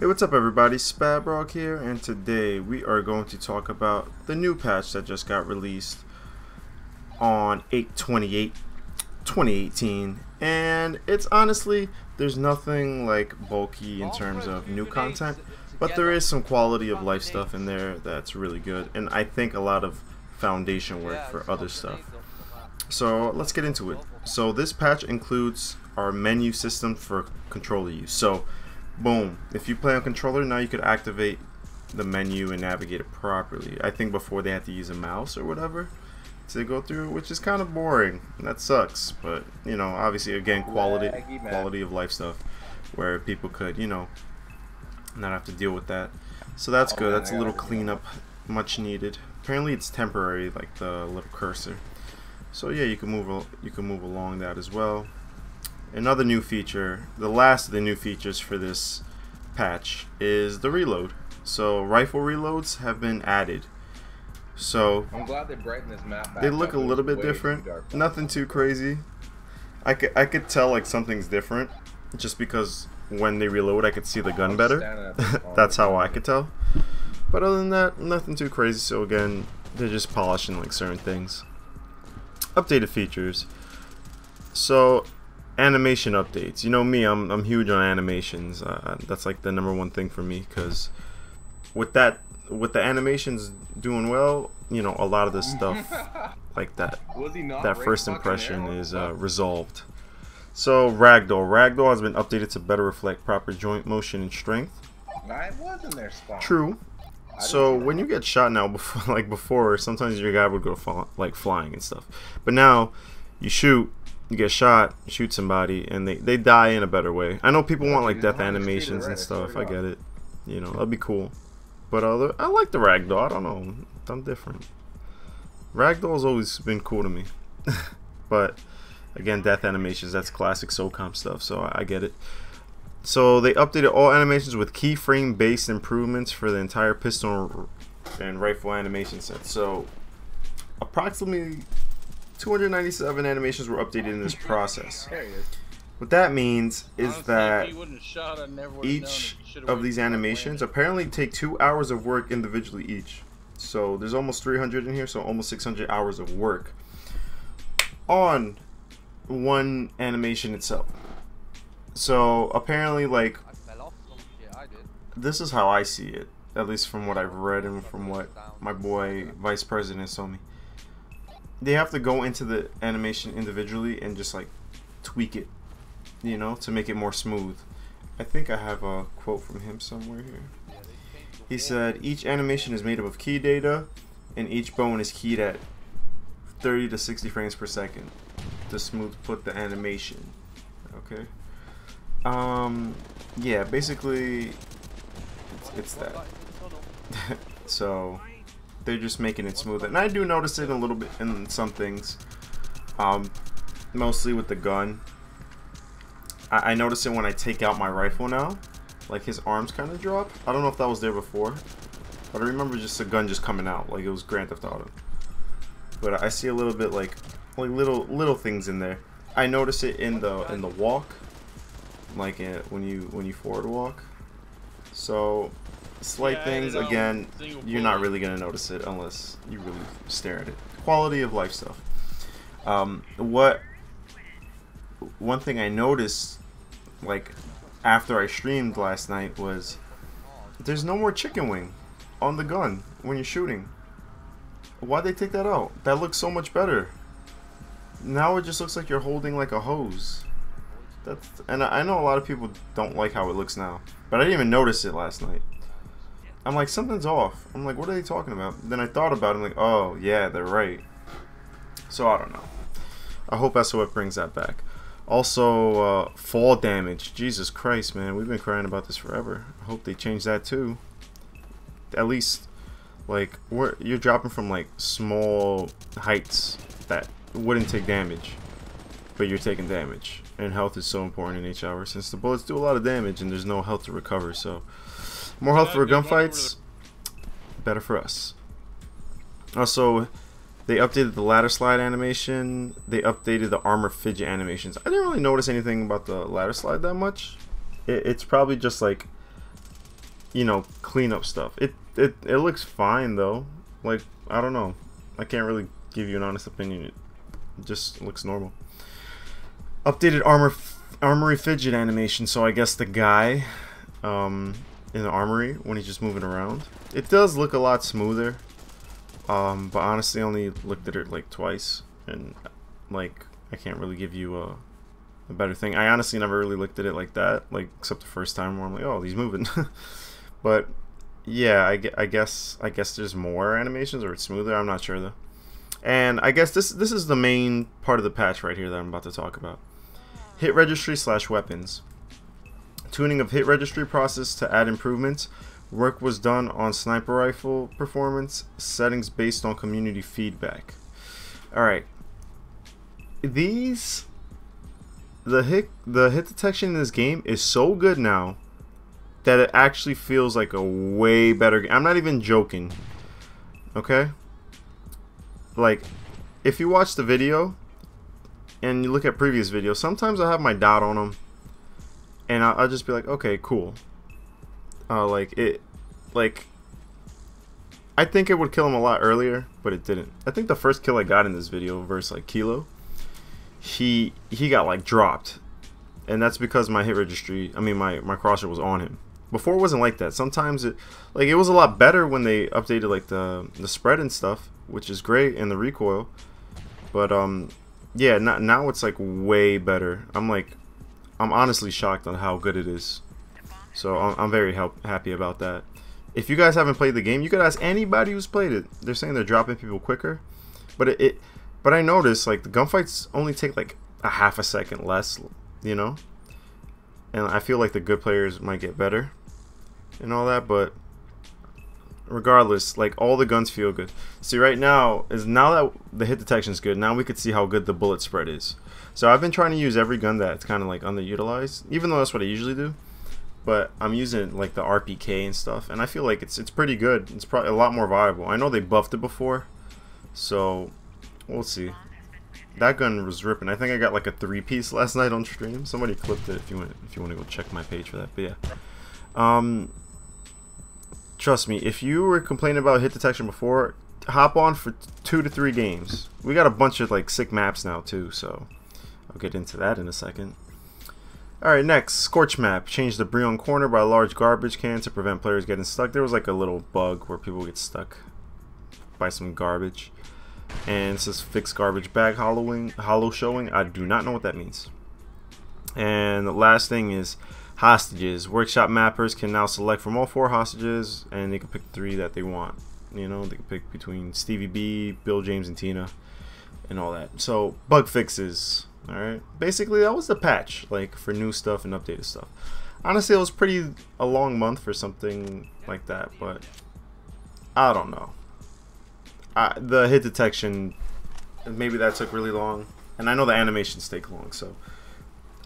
Hey, what's up everybody? Spabrog here, and today we are going to talk about the new patch that just got released on 8/28/2018, and it's honestly, there's nothing like bulky in terms of new content, but there is some quality of life stuff in there that's really good, and I think a lot of foundation work for other stuff. So let's get into it. So this patch includes our menu system for controller use. So boom, if you play on controller, now you could activate the menu and navigate it properly. I think before they had to use a mouse or whatever to go through, which is kind of boring. That sucks, but you know, obviously again, quality of life stuff where people could, you know, not have to deal with that. So that's good. That's a little cleanup, much needed. Apparently it's temporary, like the little cursor. So yeah, you can move along that as well. Another new feature, the last of the new features for this patch, is the reload. So rifle reloads have been added. So I'm glad they brightened this map back. They look a little bit different. Nothing too crazy. I could tell like something's different just because when they reload I could see the gun better. That's how I could tell. But other than that, nothing too crazy. So again, they're just polishing like certain things. Updated features. So animation updates. You know me, I'm huge on animations. That's like the #1 thing for me, because with the animations doing well, you know, a lot of the stuff like that first impression is resolved. So ragdoll has been updated to better reflect proper joint motion and strength. I was in their spot. True. So when you get shot now, before, sometimes your guy would go flying and stuff, but now you shoot. You get shot, shoot somebody, and they die in a better way. I know people want like death animations and stuff. I get it. You know, that'd be cool. But I like the ragdoll. I don't know. I'm different. Ragdoll's always been cool to me. But again, death animations, that's classic SOCOM stuff, so I get it. So they updated all animations with keyframe based improvements for the entire pistol and rifle animation set. So approximately 297 animations were updated in this process. What that means is that each of these animations apparently take 2 hours of work individually each. So there's almost 300 in here, so almost 600 hours of work on one animation itself. So apparently, like, this is how I see it, at least from what I've read and from what my boy Vice President told me. They have to go into the animation individually and just like tweak it, you know, to make it more smooth. I think I have a quote from him somewhere here. He said each animation is made up of key data and each bone is keyed at 30 to 60 frames per second to smooth put the animation. Okay. Yeah, basically it's that. So they're just making it smoother, and I do notice it a little bit in some things, mostly with the gun. I notice it when I take out my rifle now, like his arms kind of drop. I don't know if that was there before, but I remember just the gun just coming out like it was Grand Theft Auto. But I see a little bit like little things in there. I notice it in the walk, like when you forward walk. So slight things, again, you're not really gonna notice it unless you really stare at it. Quality of life stuff. One thing I noticed, like after I streamed last night, was there's no more chicken wing on the gun when you're shooting. Why'd they take that out? That looks so much better. Now it just looks like you're holding like a hose. And I know a lot of people don't like how it looks now, but I didn't even notice it last night. I'm like, something's off. I'm like, what are they talking about? Then I thought about it. I'm like, oh yeah, they're right. So I don't know. I hope SOF brings that back. Also, fall damage. Jesus Christ, man, we've been crying about this forever. I hope they change that too. At least, like, you're dropping from like small heights that wouldn't take damage, but you're taking damage. And health is so important in H-Hour since the bullets do a lot of damage and there's no health to recover. So more health for gunfights, better for us. Also, they updated the ladder slide animation. They updated the armor fidget animations. I didn't really notice anything about the ladder slide that much. It's probably just like you know, clean up stuff. It looks fine though. Like, I don't know. I can't really give you an honest opinion. It just looks normal. Updated armory fidget animation. So I guess the guy in the armory when he's just moving around, it does look a lot smoother. But honestly, I only looked at it like twice, and like I can't really give you a better thing. I honestly never really looked at it like that, like except the first time where I'm like, oh, he's moving. But yeah, I guess there's more animations, or it's smoother. I'm not sure though. And I guess this is the main part of the patch right here that I'm about to talk about. Hit registry / weapons. Tuning of hit registry process to add improvements. Work was done on sniper rifle performance. Settings based on community feedback. Alright. The hit detection in this game is so good now that it actually feels like a way better game. I'm not even joking. Okay? Like, if you watch the video and you look at previous videos, sometimes I have my dot on them, and I'll just be like, okay, cool. Like, I think it would kill him a lot earlier, but it didn't. I think the first kill I got in this video versus like Kilo, he got like dropped, and that's because my hit registry, I mean my crosser was on him. Before it wasn't like that. Sometimes it was a lot better when they updated like the spread and stuff, which is great, and the recoil. But yeah, now it's like way better. I'm honestly shocked on how good it is. So I'm very happy about that. If you guys haven't played the game, you could ask anybody who's played it. They're saying they're dropping people quicker, but but I noticed like the gunfights only take like a half a second less, you know. And I feel like the good players might get better and all that, but regardless, like all the guns feel good. See, right now that the hit detection is good, now we could see how good the bullet spread is. So I've been trying to use every gun that's kind of like underutilized, even though that's what I usually do. But I'm using like the RPK and stuff, and I feel like it's pretty good. It's probably a lot more viable. I know they buffed it before, so we'll see. That gun was ripping. I think I got like a 3-piece last night on stream. Somebody clipped it if you want to go check my page for that. But yeah, trust me, if you were complaining about hit detection before, hop on for 2 to 3 games. We got a bunch of like sick maps now too, so I'll get into that in a second. Alright, next, Scorch map. Change the Brion corner by a large garbage can to prevent players getting stuck. There was like a little bug where people get stuck by some garbage. And it says fix garbage bag hollow showing. I do not know what that means. And the last thing is hostages. Workshop mappers can now select from all 4 hostages, and they can pick 3 that they want. You know, they can pick between Stevie B, Bill, James, and Tina, and all that. So, bug fixes. Alright, basically that was the patch, like for new stuff and updated stuff. Honestly, it was a long month for something like that, but I don't know. The hit detection, maybe that took really long, and I know the animations take long, so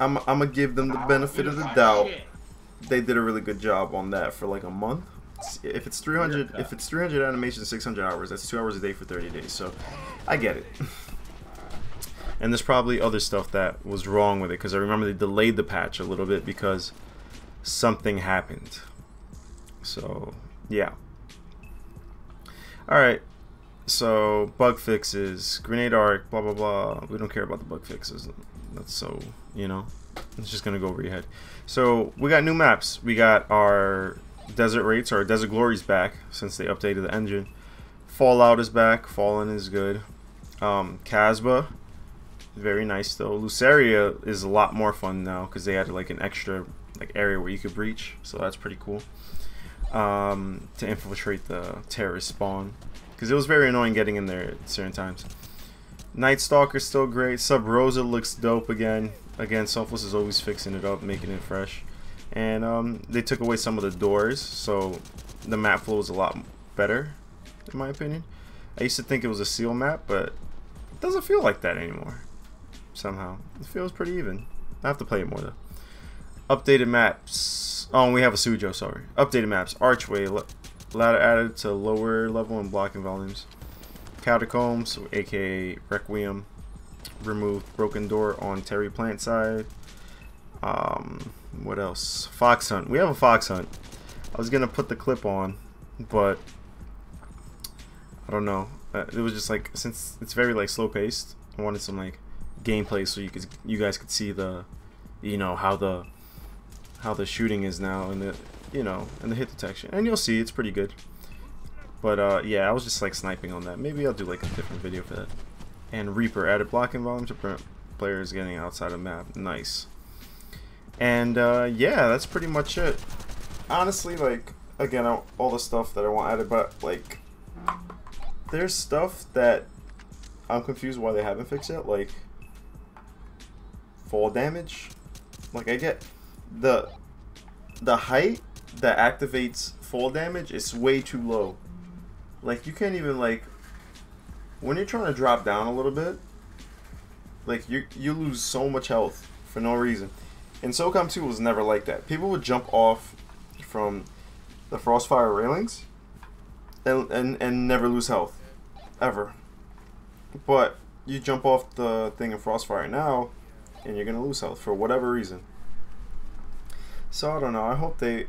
I'm gonna give them the benefit of the doubt. They did a really good job on that for like a month. If it's 300 animations, 600 hours, that's 2 hours a day for 30 days, so I get it. And there's probably other stuff that was wrong with it, because I remember they delayed the patch a little bit because something happened. So yeah. Alright, so bug fixes, grenade arc, blah blah blah. We don't care about the bug fixes. That's so, you know, it's just gonna go over your head. So we got new maps. We got our desert raids, our desert glories back since they updated the engine. Fallout is back. Fallen is good. Casbah, very nice though. Luceria is a lot more fun now because they added like an extra like area where you could breach, so that's pretty cool. To infiltrate the terrorist spawn, because it was very annoying getting in there at certain times. Night Stalker's still great. Sub Rosa looks dope again. Selfless is always fixing it up, making it fresh. And they took away some of the doors, so the map flow is a lot better, in my opinion. I used to think it was a seal map, but it doesn't feel like that anymore. Somehow, it feels pretty even. I have to play it more though. Updated maps. Oh, and we have a Sujo, sorry. Updated maps. Archway. Ladder added to lower level and blocking volumes. Catacombs, aka Requiem. Removed broken door on Terry Plant side. What else? Fox Hunt. We have a Fox Hunt. was gonna put the clip on, but I don't know. It was just like, since it's very like slow paced, I wanted some like gameplay so you guys could see the, how the shooting is now, and the and the hit detection, and you'll see it's pretty good. But yeah, I was just like sniping on that. Maybe I'll do like a different video for that. And Reaper added blocking volume to prevent players getting outside of map. Nice. And yeah, that's pretty much it. Honestly, like, again, all the stuff that I want added, but like, there's stuff that I'm confused why they haven't fixed yet, like fall damage. Like, I get the height that activates fall damage is way too low. Like, you can't even, like, when you're trying to drop down a little bit, like, you lose so much health for no reason. And SOCOM 2 was never like that. People would jump off from the Frostfire railings and never lose health, ever. But you jump off the thing in Frostfire now, and you're gonna lose health for whatever reason. So I don't know.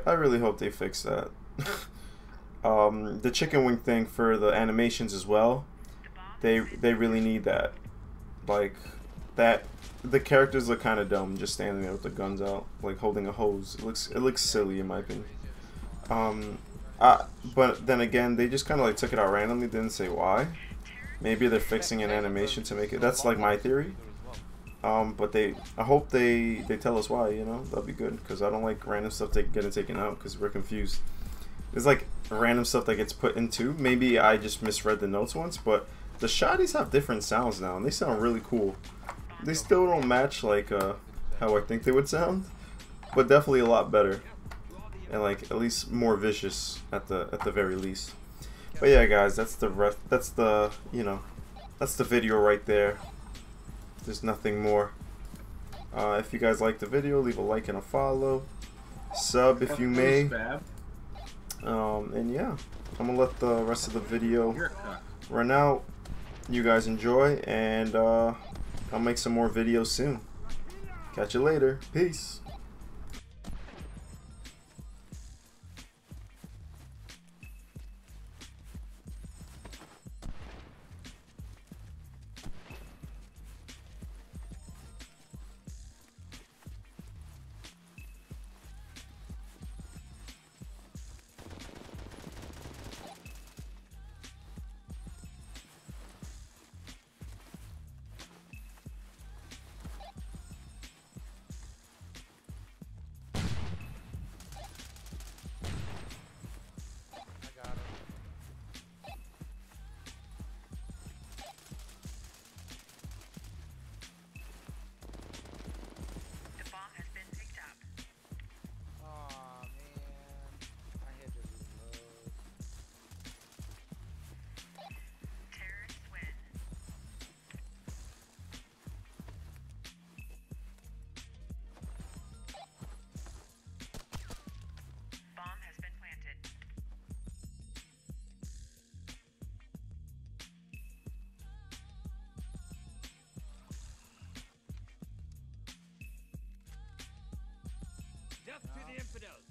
I really hope they fix that. The chicken wing thing for the animations as well. They really need that. Like that. The characters look kind of dumb, just standing there with the guns out, like holding a hose. It looks silly in my opinion. But then again, they just kind of like took it out randomly, didn't say why. Maybe they're fixing an animation to make it. That's like my theory. But I hope they tell us why. That'd be good, because I don't like random stuff getting taken out because we're confused. There's like random stuff that gets put into. Maybe I just misread the notes once, but the shotties have different sounds now, and they sound really cool. They still don't match like how I think they would sound, but definitely a lot better, and like at least more vicious at the very least. But yeah, guys, that's the video right there. There's nothing more. If you guys like the video, leave a like and a follow, sub if you may. And yeah, I'm gonna let the rest of the video run out. You guys enjoy, and I'll make some more videos soon. Catch you later. Peace. Death to the infidels!